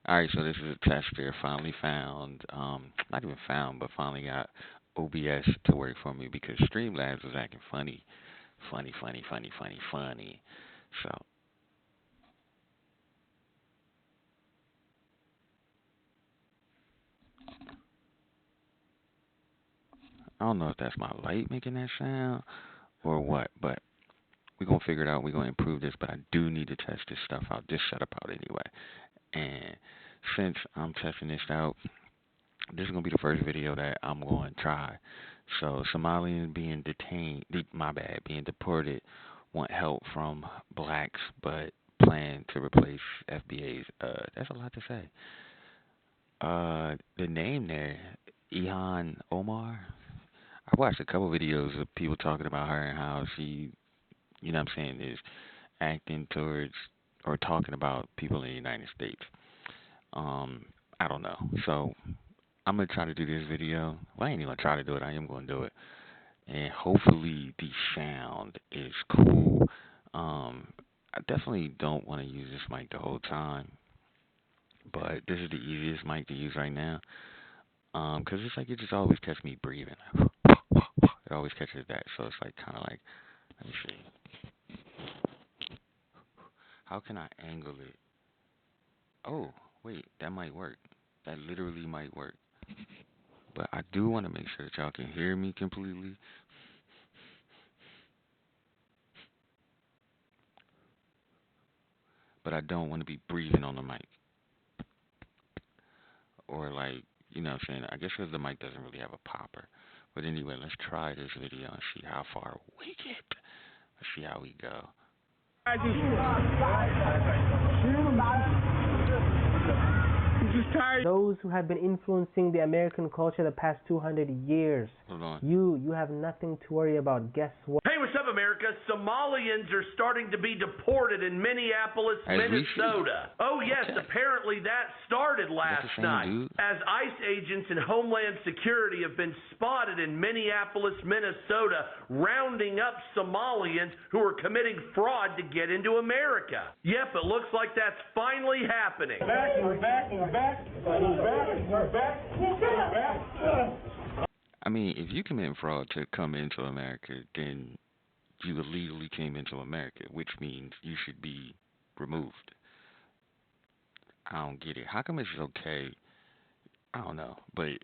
All right, so this is a tester. Finally found, not even found, but finally got OBS to work for me because Streamlabs was acting funny, funny. So I don't know if that's my light making that sound or what, but we're gonna figure it out. We're gonna improve this, but I do need to test this stuff out, this setup out anyway. And since I'm testing this out, this is gonna be the first video that I'm going to try. So Somalians being detained, my bad, being deported, want help from blacks, but plan to replace FBA's. That's a lot to say. The name there, Ihan Omar. I watched a couple videos of people talking about her and how she, you know what I'm saying, is acting towards or talking about people in the United States. Um, I don't know. So I'm gonna try to do this video. Well, I ain't even gonna try to do it. I am gonna do it, and hopefully the sound is cool. Um, I definitely don't want to use this mic the whole time, but this is the easiest mic to use right now. 'Cause it's like it just always catches me breathing. It always catches that, so it's like kind of like, let me see. How can I angle it? Oh, wait, that might work. That literally might work. But I do want to make sure that y'all can hear me completely. But I don't want to be breathing on the mic. Or like, you know what I'm saying? I guess because the mic doesn't really have a popper. But anyway, let's try this video and see how far we get. Let's see how we go. Those who have been influencing the American culture the past 200 years. Hold on. You have nothing to worry about. Guess what? Hey, what's up, America? Somalians are starting to be deported in Minneapolis, Minnesota. Oh, yes, Okay. apparently that started last night. Dude? As ICE agents and Homeland Security have been spotted in Minneapolis, Minnesota, rounding up Somalians who are committing fraud to get into America. Yep, it looks like that's finally happening. We're back. I mean, if you commit fraud to come into America, then you illegally came into America, which means you should be removed. I don't get it. How come it's okay? I don't know. But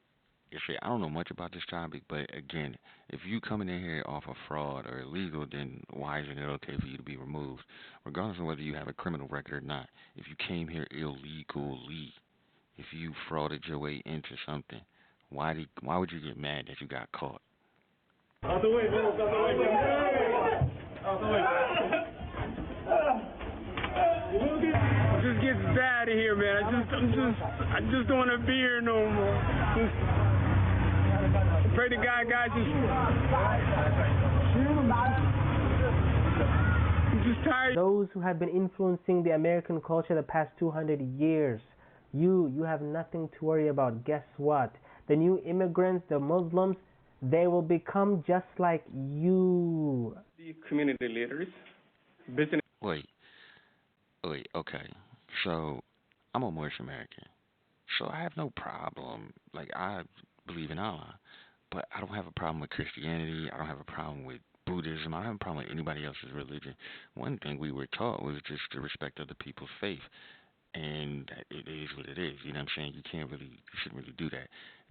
you see, I don't know much about this topic, but again, if you coming in here off of fraud or illegal, then why isn't it okay for you to be removed? Regardless of whether you have a criminal record or not. If you came here illegally, if you frauded your way into something, why would you get mad that you got caught? Out the way, Bill. Out the way. Just gets bad in here, man. I just don't want to be here no more. Pray to God, guys. I'm just tired. Those who have been influencing the American culture the past 200 years. You have nothing to worry about. Guess what? The new immigrants, the Muslims, they will become just like you. The community leaders, business. Wait, okay. So, I'm a Moorish American. So I have no problem. Like, I believe in Allah. But I don't have a problem with Christianity. I don't have a problem with Buddhism. I don't have a problem with anybody else's religion. One thing we were taught was just the respect of the people's faith. And it is what it is. You know what I'm saying? You shouldn't really do that.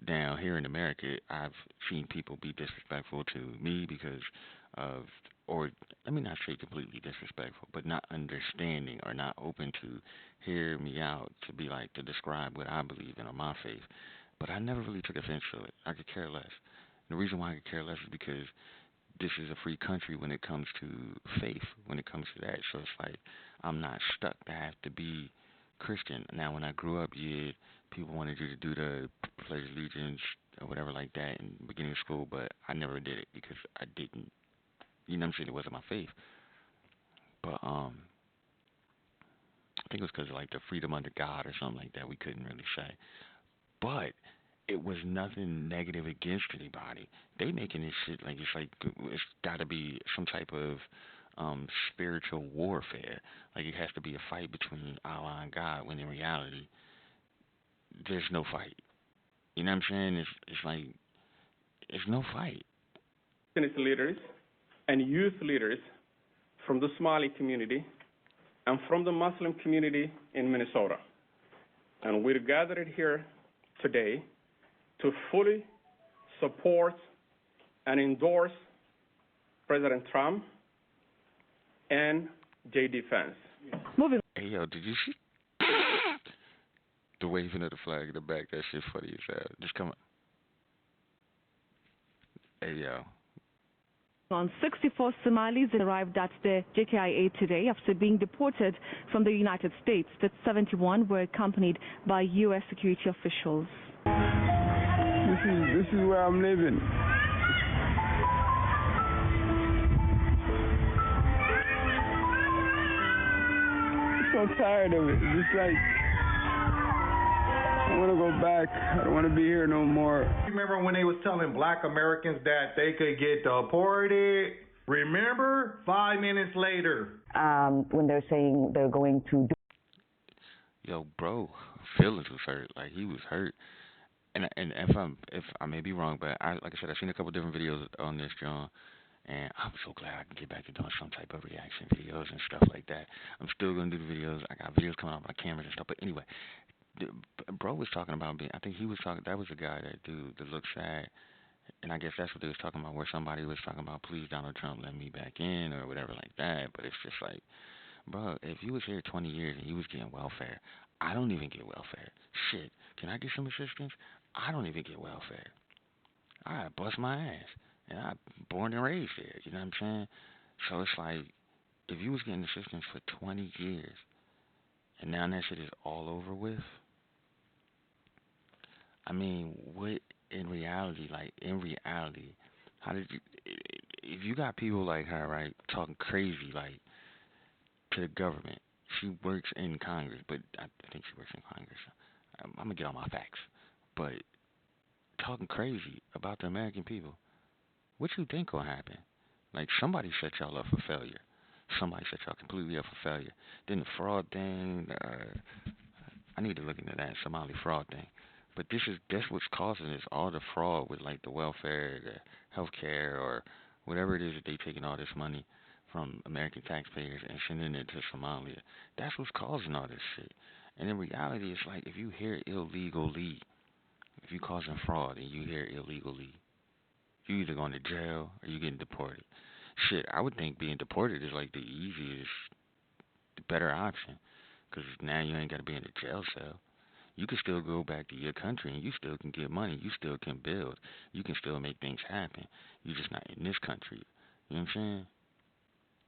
Now, here in America, I've seen people be disrespectful to me because of, or let me not say completely disrespectful, but not understanding or not open to hear me out to be like, to describe what I believe in or my faith. But I never really took offense to it. I could care less. And the reason why I could care less is because this is a free country when it comes to faith, when it comes to that. So it's like, I'm not stuck to have to be Christian. Now, when I grew up, yeah, people wanted you to do the Pledge of Allegiance or whatever like that in the beginning of school, but I never did it because I didn't, you know what I'm saying, it wasn't my faith. But, I think it was because of like the freedom under God or something like that, we couldn't really say. But it was nothing negative against anybody. They making this shit like it's got to be some type of spiritual warfare. Like it has to be a fight between Allah and God, when in reality there's no fight. You know what I'm saying? It's like there's no fight. Leaders and youth leaders from the Somali community and from the Muslim community in Minnesota. And we're gathered here today to fully support and endorse President Trump and J.D. Vance. Hey, yo, did you see the waving of the flag in the back? That shit's funny as hell. Just come on. Hey, yo. On 64 Somalis arrived at the JKIA today after being deported from the United States. That 71 were accompanied by U.S. security officials. This is where I'm living. I'm so tired of it. It's just like I want to go back. I don't want to be here no more. Remember when they was telling black Americans that they could get deported? Remember? 5 minutes later. When they're saying they're going to do. Yo, bro, feelings was hurt. Like, he was hurt. And if I may be wrong, but like I said, I've seen a couple different videos on this, John, and I'm so glad I can get back to doing some type of reaction videos and stuff like that. I'm still gonna do the videos. I got videos coming out on my cameras and stuff. But anyway, bro was talking about being. I think he was talking. That was the guy that looked sad, and I guess that's what they was talking about. Where somebody was talking about, please Donald Trump, let me back in or whatever like that. But it's just like, bro, if you was here 20 years and you was getting welfare, I don't even get welfare. Shit, can I get some assistance? I don't even get welfare. I bust my ass, and I'm born and raised there. You know what I'm saying? So it's like, if you was getting assistance for 20 years, and now that shit is all over with, I mean, what in reality, how did you, if you got people like her, right, talking crazy, like, to the government, she works in Congress, but I think she works in Congress. I'm going to get all my facts. But talking crazy about the American people, what you think will happen? Like, somebody set y'all up for failure. Somebody set y'all completely up for failure. Then the fraud thing, I need to look into that Somali fraud thing. But that's what's causing this, all the fraud with, like, the welfare, the health care, or whatever it is that they taking all this money from American taxpayers and sending it to Somalia. That's what's causing all this shit. And in reality, it's like, if you hear illegally, if you causing fraud and you hear illegally, you either going to jail or you getting deported. Shit, I would think being deported is like the easiest, the better option, because now you ain't got to be in a jail cell. You can still go back to your country and you still can get money. You still can build. You can still make things happen. You're just not in this country. You know what I'm saying?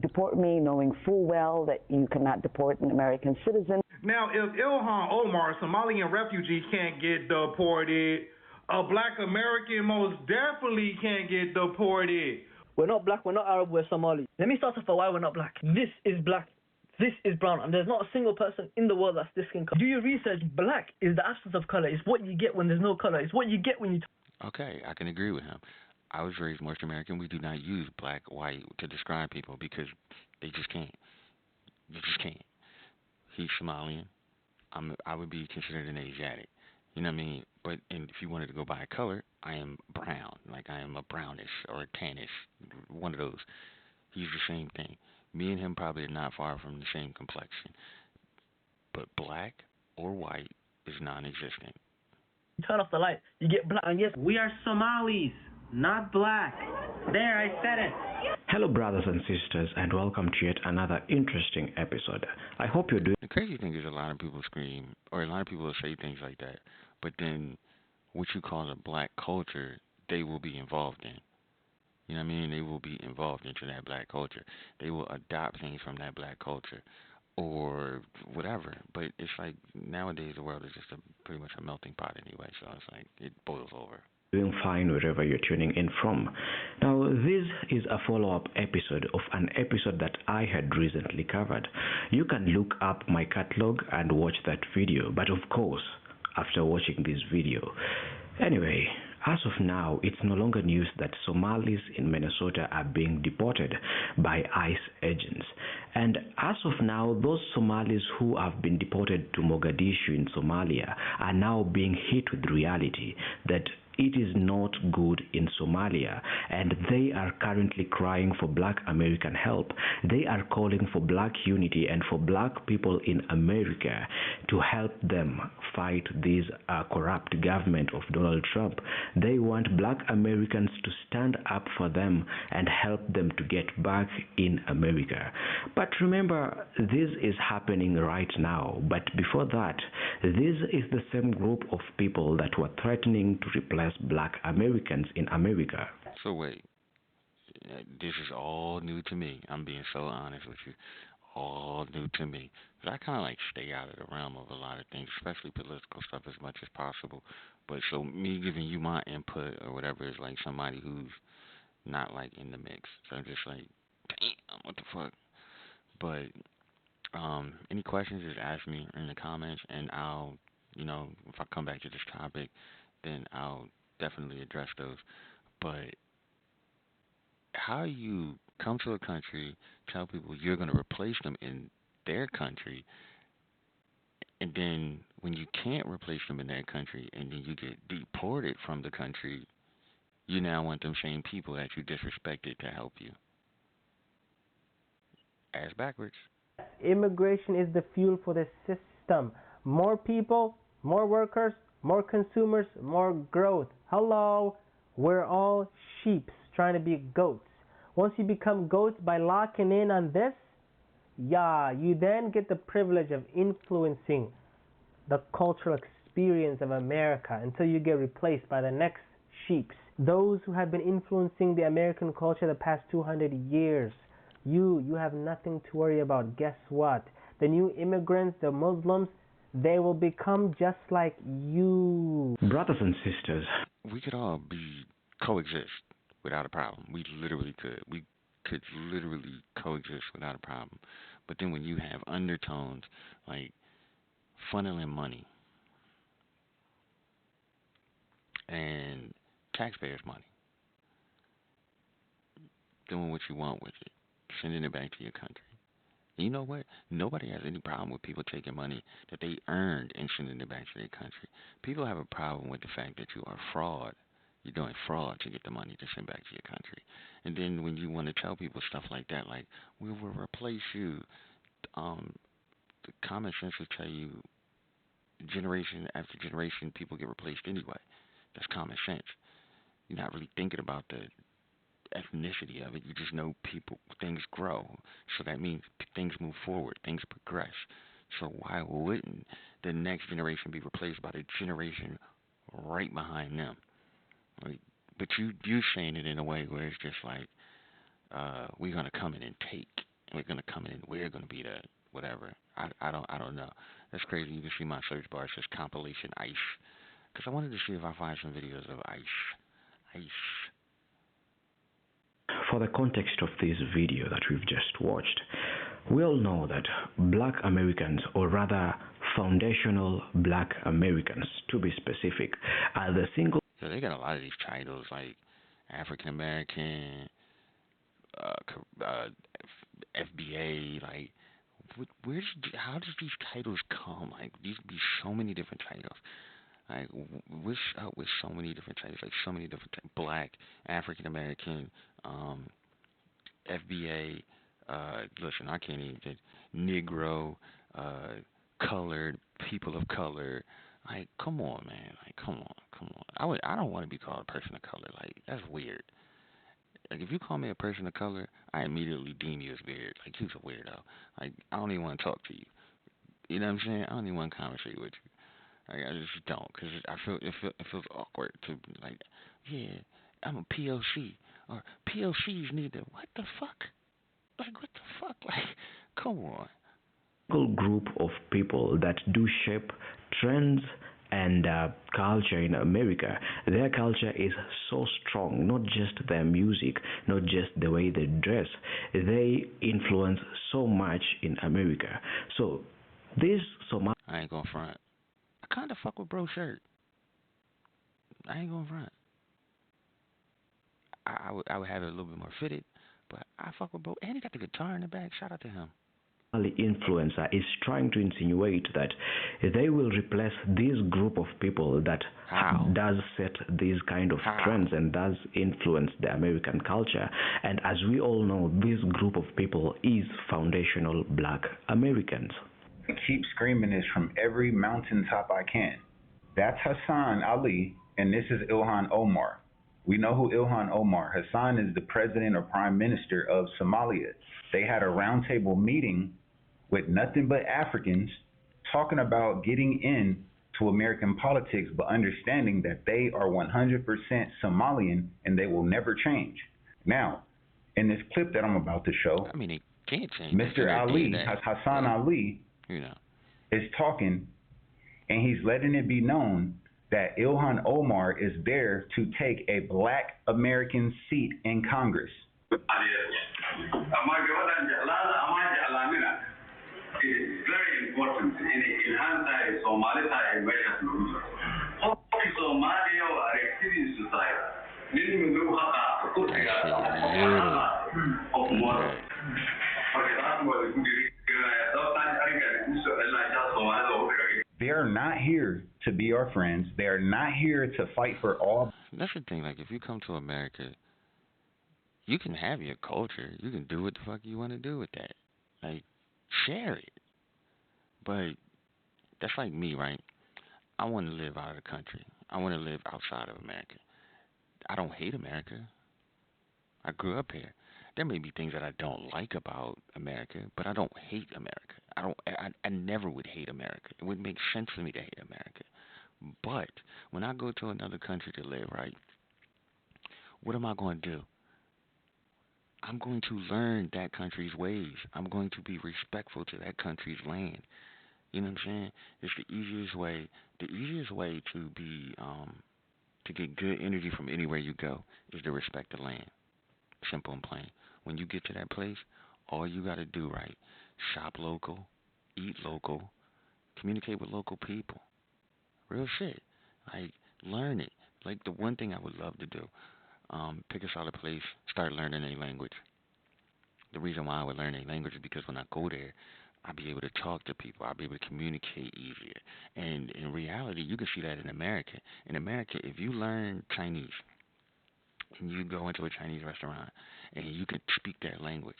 Deport me knowing full well that you cannot deport an American citizen. Now, if Ilhan Omar, a Somalian refugee, can't get deported, a black American most definitely can't get deported. We're not black, we're not Arab, we're Somali. Let me start off for why we're not black. This is black, this is brown, and there's not a single person in the world that's this skin color. Do your research. Black is the absence of color. It's what you get when there's no color. It's what you get when you... Okay, I can agree with him. I was raised North American. We do not use black, white to describe people because they just can't. You just can't. He's Somalian. I would be considered an Asiatic. You know what I mean? But if you wanted to go by color, I am brown. Like, I am a brownish or a tannish, one of those. He's the same thing. Me and him probably are not far from the same complexion. But black or white is non-existent. You turn off the light, you get black. And yes, we are Somalis, not black. There, I said it. Hello brothers and sisters, and welcome to yet another interesting episode. I hope you're doing... The crazy thing is a lot of people scream, or a lot of people will say things like that, but then what you call a black culture, they will be involved in. You know what I mean? They will be involved into that black culture. They will adopt things from that black culture or whatever. But it's like nowadays the world is just pretty much a melting pot anyway, so it's like it boils over. Doing fine wherever you're tuning in from. Now, this is a follow-up episode of an episode that I had recently covered. You can look up my catalog and watch that video, but of course, after watching this video. Anyway, As of now, it's no longer news that Somalis in Minnesota are being deported by ICE agents. And as of now, those Somalis who have been deported to Mogadishu in Somalia are now being hit with reality that it is not good in Somalia, and they are currently crying for black American help. They are calling for black unity and for black people in America to help them fight this corrupt government of Donald Trump. They want black Americans to stand up for them and help them to get back in America. But remember, this is happening right now. But before that, this is the same group of people that were threatening to replace black Americans in America. So wait, this is all new to me. I'm being so honest with you. All new to me. 'Cause I kind of like stay out of the realm of a lot of things, especially political stuff, as much as possible. But so me giving you my input or whatever is like somebody who's not like in the mix. So I'm just like, damn, what the fuck? But any questions, just ask me in the comments, and I'll, if I come back to this topic, then I'll definitely address those. But how you come to a country, tell people you're going to replace them in their country, and then when you can't replace them in their country, and then you get deported from the country, you now want them same people that you disrespected to help you. Ass backwards. Immigration is the fuel for the system. More people, more workers, more consumers, more growth. Hello, we're all sheeps trying to be goats. Once you become goats by locking in on this, you then get the privilege of influencing the cultural experience of America until you get replaced by the next sheeps. Those who have been influencing the American culture the past 200 years. You have nothing to worry about. Guess what? The new immigrants, the Muslims, they will become just like you. Brothers and sisters, we could all coexist without a problem. We literally could. We could literally coexist without a problem. But then when you have undertones like funneling money and taxpayers' money, doing what you want with it, sending it back to your country. And you know what? Nobody has any problem with people taking money that they earned and sending it back to their country. People have a problem with the fact that you are fraud. You're doing fraud to get the money to send back to your country. And then when you want to tell people stuff like that, like, we will replace you, the common sense will tell you generation after generation people get replaced anyway. That's common sense. You're not really thinking about the ethnicity of it. You just know things grow. So that means things move forward, things progress. So why wouldn't the next generation be replaced by the generation right behind them? Like, but you're saying it in a way where it's just like, we're gonna come in and take. We're gonna come in and we're gonna be the whatever. I don't know. That's crazy. You can see my search bar. It says compilation ICE. Because I wanted to see if I find some videos of ICE. For the context of this video that we've just watched, we all know that black Americans, or rather foundational black Americans to be specific, are the single... So they got a lot of these titles like African American, FBA, like, how does these titles come? Like, these be so many different titles. Like, what's up with so many different titles? Like, so many different black, African American, FBA, listen, I can't even, Negro, colored, people of color. Like, come on, man. Like, come on. I don't want to be called a person of color. Like, that's weird. Like, if you call me a person of color, I immediately deem you as weird. Like, you's a weirdo. Like, I don't even want to talk to you. You know what I'm saying? I don't even want to conversate with you. Like, I just don't, because it feels awkward to be like, yeah, I'm a POC, or POCs need to, what the fuck? Like, what the fuck? Like, come on. Group of people that do shape trends and culture in America. Their culture is so strong, not just their music, not just the way they dress. They influence so much in America. So this Somali... I ain't gonna front. I kind of fuck with bro shirt. I ain't gonna front. I would have it a little bit more fitted, but I fuck with bro. And he got the guitar in the back. Shout out to him. The influencer is trying to insinuate that they will replace this group of people that does set these kind of trends and does influence the American culture. And as we all know, this group of people is foundational Black Americans. I keep screaming this from every mountaintop I can. That's Hassan Ali, and this is Ilhan Omar. We know who Ilhan Omar. Hassan is the president or prime minister of Somalia. They had a roundtable meeting with nothing but Africans talking about getting in to American politics, but understanding that they are 100% Somalian and they will never change. Now, in this clip that I'm about to show, I mean, it can't change. Mr. Ali, Hassan Ali, is talking, and he's letting it be known that Ilhan Omar is there to take a Black American seat in Congress. It's very important in hindsight, Somalia and Somalia are experienced society. They are not here to be our friends. They are not here to fight for all. That's the thing. Like, if you come to America, you can have your culture. You can do what the fuck you want to do with that. Like, share it. But that's like me, right? I want to live out of the country. I want to live outside of America. I don't hate America. I grew up here. There may be things that I don't like about America, but I don't hate America. I never would hate America. It wouldn't make sense for me to hate America. But when I go to another country to live, right, what am I going to do? I'm going to learn that country's ways. I'm going to be respectful to that country's land. You know what I'm saying? It's the easiest way. The easiest way to be to get good energy from anywhere you go is to respect the land. Simple and plain. When you get to that place, all you got to do, right, shop local, eat local, communicate with local people. Real shit. Like, learn it. Like, the one thing I would love to do, pick a solid place, start learning a language. The reason why I would learn a language is because when I go there, I'll be able to talk to people. I'll be able to communicate easier. And in reality, you can see that in America. In America, if you learn Chinese, and you go into a Chinese restaurant, and you can speak their language,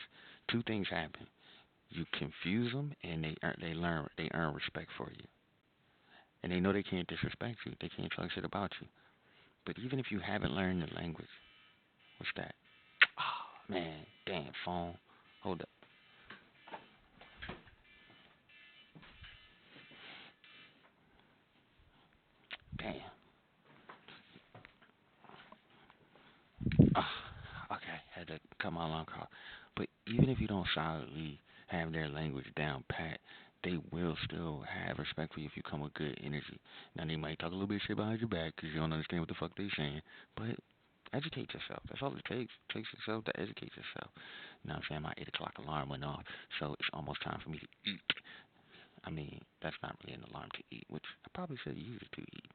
two things happen. You confuse them, and they earn respect for you. And they know they can't disrespect you. They can't talk shit about you. But even if you haven't learned the language, what's that? Oh, man, damn phone. Hold up. Damn. Okay, had to cut my alarm call. But even if you don't solidly have their language down pat, they will still have respect for you if you come with good energy. Now, they might talk a little bit of shit behind your back because you don't understand what the fuck they saying, but educate yourself. That's all it takes. It takes yourself to educate yourself. You know what I'm saying? My 8 o'clock alarm went off, so it's almost time for me to eat. I mean, that's not really an alarm to eat, which I probably should use it to eat.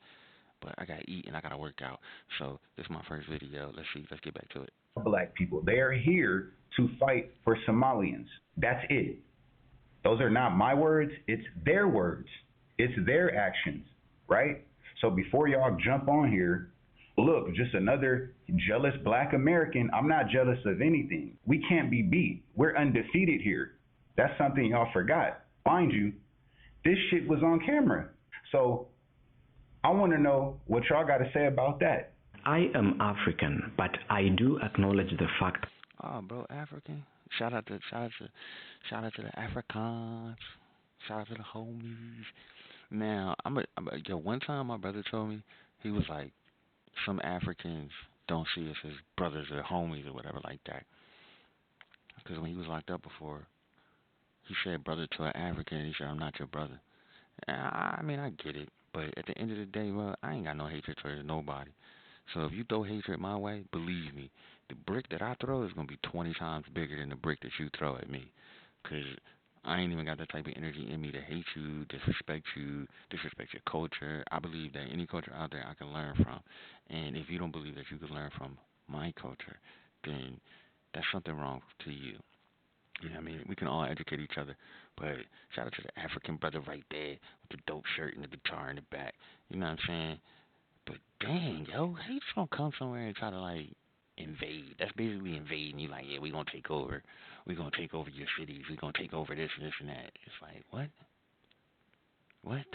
But I gotta eat and I gotta work out. So this is my first video. Let's get back to it. Black people, they are here to fight for Somalians. That's it. Those are not my words, it's their words. It's their actions, right? So before y'all jump on here, look, just another jealous Black American. I'm not jealous of anything. We can't be beat. We're undefeated here. That's something y'all forgot. Mind you, this shit was on camera. So I want to know what y'all got to say about that. I am African, but I do acknowledge the fact. Oh, bro, African. Shout out to the Africans. Shout out to the homies. Now, one time my brother told me, he was like, some Africans don't see us as brothers or homies or whatever like that. Because when he was locked up before, he said brother to an African, and he said, I'm not your brother. I mean, I get it. But at the end of the day, well, I ain't got no hatred towards nobody. So if you throw hatred my way, believe me, the brick that I throw is going to be 20 times bigger than the brick that you throw at me. Because I ain't even got that type of energy in me to hate you, disrespect your culture. I believe that any culture out there I can learn from. And if you don't believe that you can learn from my culture, then that's something wrong to you. You know what I mean? We can all educate each other, but shout out to the African brother right there with the dope shirt and the guitar in the back. You know what I'm saying? But dang, yo, how you just gonna come somewhere and try to like invade? That's basically invading. You like, yeah, we gonna take over. We gonna take over your cities. We gonna take over this and this and that. It's like, what? What?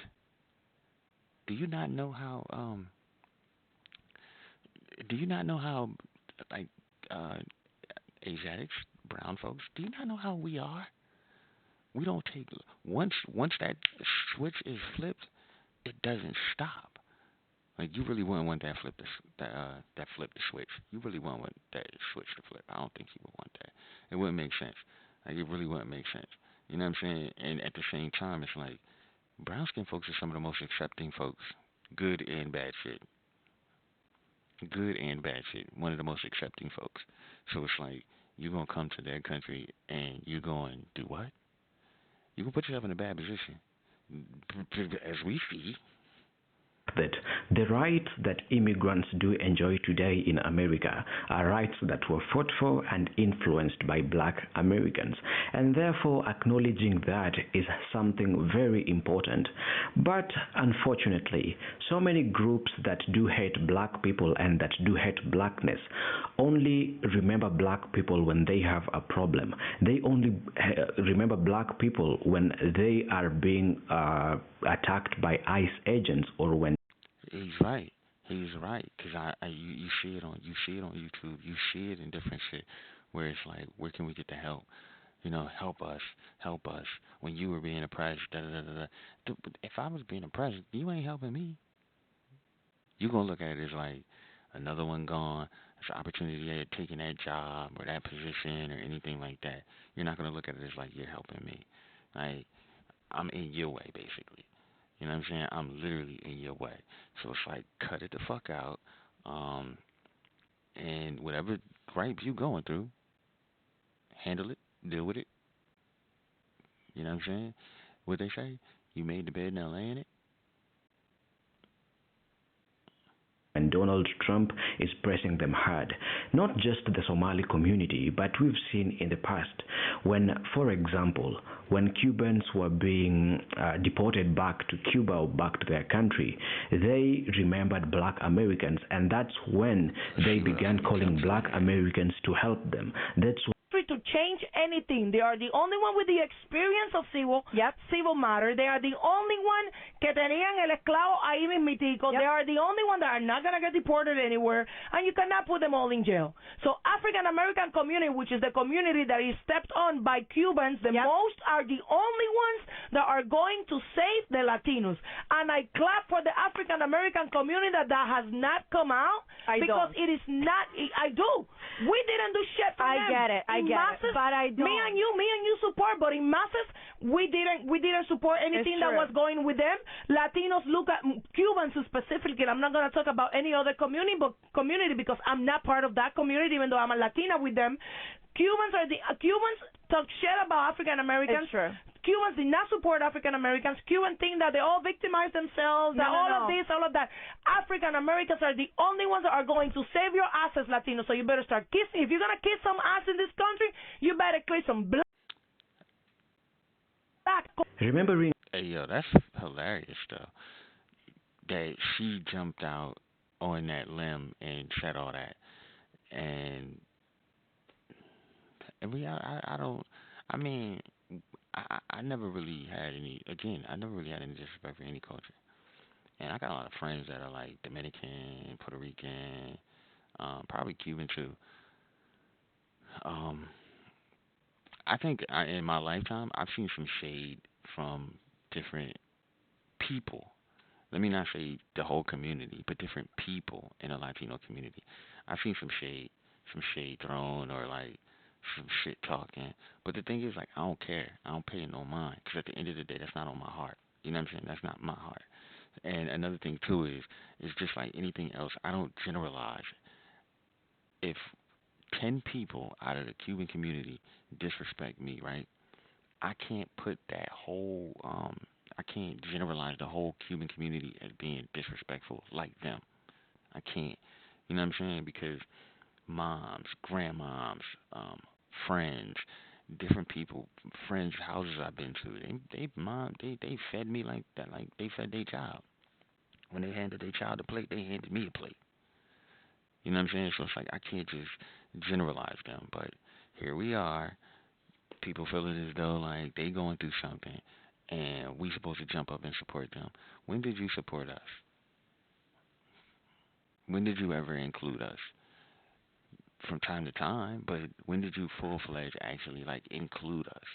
Do you not know how? Do you not know how? Like, uh, Asiatics, brown folks. Do you not know how we are? We don't take once that switch is flipped, it doesn't stop. Like you really wouldn't want that flip that flip the switch. You really wouldn't want that switch to flip. I don't think you would want that. It wouldn't make sense. Like it really wouldn't make sense. You know what I'm saying? And at the same time, it's like brown skin folks are some of the most accepting folks, good and bad shit. Good and bad shit. One of the most accepting folks. So it's like you're gonna come to their country and you're going to do what? You can put yourself in a bad position. As we see, that the rights that immigrants do enjoy today in America are rights that were fought for and influenced by black Americans, and therefore acknowledging that is something very important. But unfortunately, so many groups that do hate black people and that do hate blackness only remember black people when they have a problem. They only remember black people when they are being attacked by ICE agents or when he's right. He's right. Cause you see it on YouTube. You see it in different shit where it's like, where can we get the help? You know, help us. When you were being oppressed, da da da da. If I was being oppressed, you ain't helping me. You gonna look at it as like another one gone. It's an opportunity at taking that job or that position or anything like that. You're not gonna look at it as like you're helping me. Like I'm in your way, basically. You know what I'm saying? I'm literally in your way. So it's like, cut it the fuck out. And whatever gripe you going through, handle it, deal with it. You know what I'm saying? What they say? You made the bed, now lay in it. And Donald Trump is pressing them hard. Not just the Somali community, but we've seen in the past when, for example, when Cubans were being deported back to Cuba or back to their country, they remembered black Americans, and that's when they began calling black Americans to help them. That's to change anything. They are the only one with the experience of civil matter. They are the only one que tenían el esclavo ahí mismitico. They are the only one that are not going to get deported anywhere, and you cannot put them all in jail. So African American community, which is the community that is stepped on by Cubans, the most are the only ones that are going to save the Latinos. And I clap for the African American community that has not come out because it is not. I do. We didn't do shit for them. I get it, but I don't. Me and you support, but in masses, we didn't support anything that was going with them. Latinos look at Cubans specifically. I'm not going to talk about any other community because I'm not part of that community, even though I'm a Latina with them. Cubans talk shit about African Americans. Cubans did not support African Americans. Cubans think that they all victimize themselves, of this, all of that. African Americans are the only ones that are going to save your asses, Latinos. So you better start kissing. If you're going to kiss some ass in this country, you better kiss some black. Remembering. Hey, yo, that's hilarious, though. That she jumped out on that limb and said all that. And I don't. I mean, I never really had any. Again, I never really had any disrespect for any culture. And I got a lot of friends that are like Dominican, Puerto Rican, probably Cuban too. I think in my lifetime, I've seen some shade from different people. Let me not say the whole community, but different people in the Latino community. I've seen some shade thrown or like some shit talking. But the thing is, like, I don't care. I don't pay no mind. Because at the end of the day, that's not on my heart. You know what I'm saying? That's not my heart. And another thing, too, is just like anything else, I don't generalize. If 10 people out of the Cuban community disrespect me, right, I can't put that whole, I can't generalize the whole Cuban community as being disrespectful like them. I can't. You know what I'm saying? Because moms, grandmoms, friends, different people, friends' houses I've been to. They fed me like that, like they fed their child. When they handed their child a plate, they handed me a plate. You know what I'm saying? So it's like I can't just generalize them, but here we are. People feeling as though like they going through something, and we supposed to jump up and support them. When did you support us? When did you ever include us? From time to time, but when did you full fledged actually like include us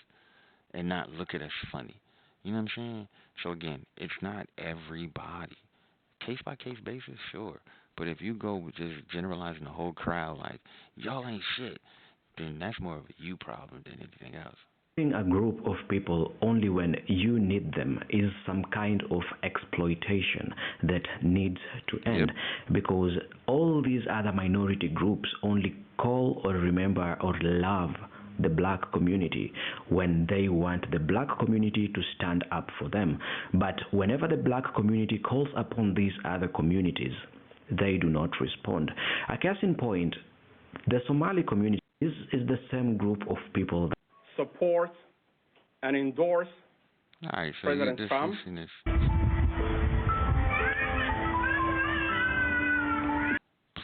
and not look at us funny? You know what I'm saying? So again, it's not everybody. Case by case basis, sure. But if you go with just generalizing the whole crowd like y'all ain't shit, then that's more of a you problem than anything else. A group of people only when you need them is some kind of exploitation that needs to end, because all these other minority groups only call or remember or love the black community when they want the black community to stand up for them. But whenever the black community calls upon these other communities, they do not respond. A case in point, the Somali community is the same group of people that support and endorse President Trump.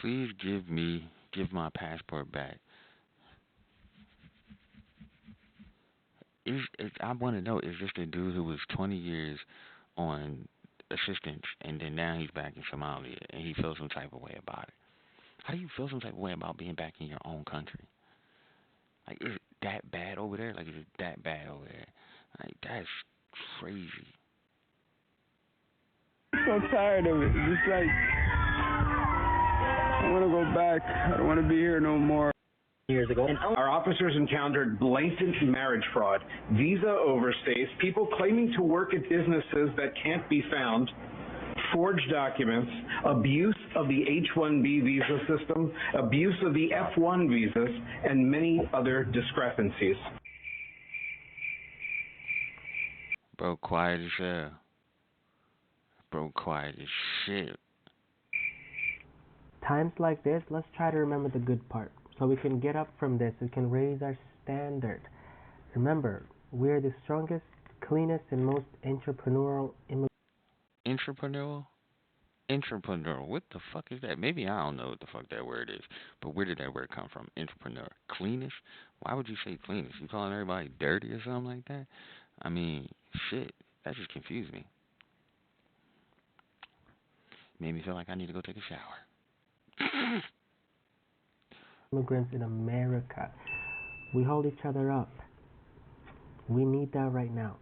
Please give my passport back. I want to know, is this the dude who was 20 years on assistance and then now he's back in Somalia and he feels some type of way about it? How do you feel some type of way about being back in your own country? Like, is it that bad over there? Like, is it that bad over there? Like, that's crazy. I'm so tired of it. It's just like, I want to go back. I don't want to be here no more. Years ago, our officers encountered blatant marriage fraud, visa overstays, people claiming to work at businesses that can't be found, forged documents, abuse of the H-1B visa system, abuse of the F-1 visas, and many other discrepancies. Bro, quiet as hell. Bro, quiet as shit. Times like this, let's try to remember the good part. So we can get up from this. We can raise our standard. Remember, we're the strongest, cleanest, and most entrepreneurial Entrepreneurial? Entrepreneurial. What the fuck is that? Maybe I don't know what the fuck that word is. But where did that word come from? Entrepreneur. Cleanest? Why would you say cleanest? You calling everybody dirty or something like that? I mean, shit. That just confused me. Made me feel like I need to go take a shower. immigrants in America. We hold each other up. We need that right now.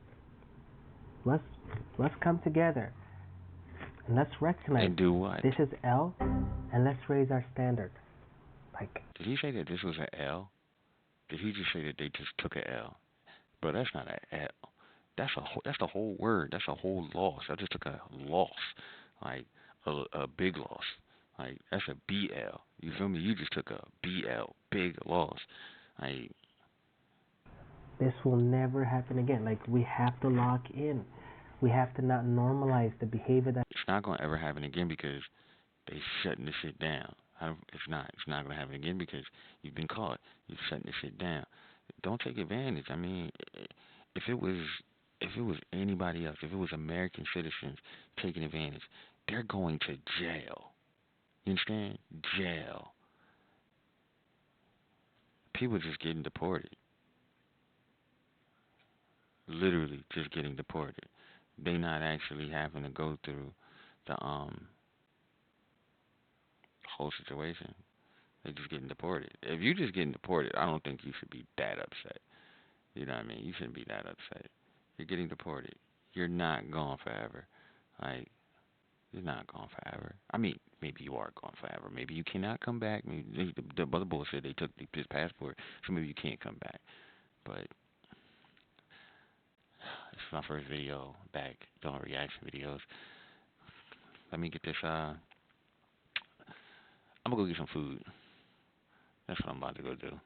Let's come together and let's recognize and do what? This is L, and let's raise our standard. Like, did he say that this was an L? Did he just say that they just took a L? Bro, that's not an L. That's the whole word. That's a whole loss. I just took a loss, like a big loss. Like, that's a BL. You feel me? You just took a BL, big loss. Like, this will never happen again. Like, we have to lock in. We have to not normalize the behavior that... It's not going to ever happen again because they shutting this shit down. It's not going to happen again because you've been caught. You're shutting this shit down. Don't take advantage. I mean, if it was anybody else, if it was American citizens taking advantage, they're going to jail. You understand? Jail. People just getting deported. Literally just getting deported. They not actually having to go through the whole situation. They just getting deported. If you just getting deported, I don't think you should be that upset. You know what I mean? You shouldn't be that upset. You're getting deported. You're not gone forever. Like, you're not gone forever. I mean, maybe you are gone forever. Maybe you cannot come back. Maybe the other bullshit, they took his passport, so maybe you can't come back. But this is my first video back doing reaction videos. Let me get this, I'm gonna go get some food. That's what I'm about to go do.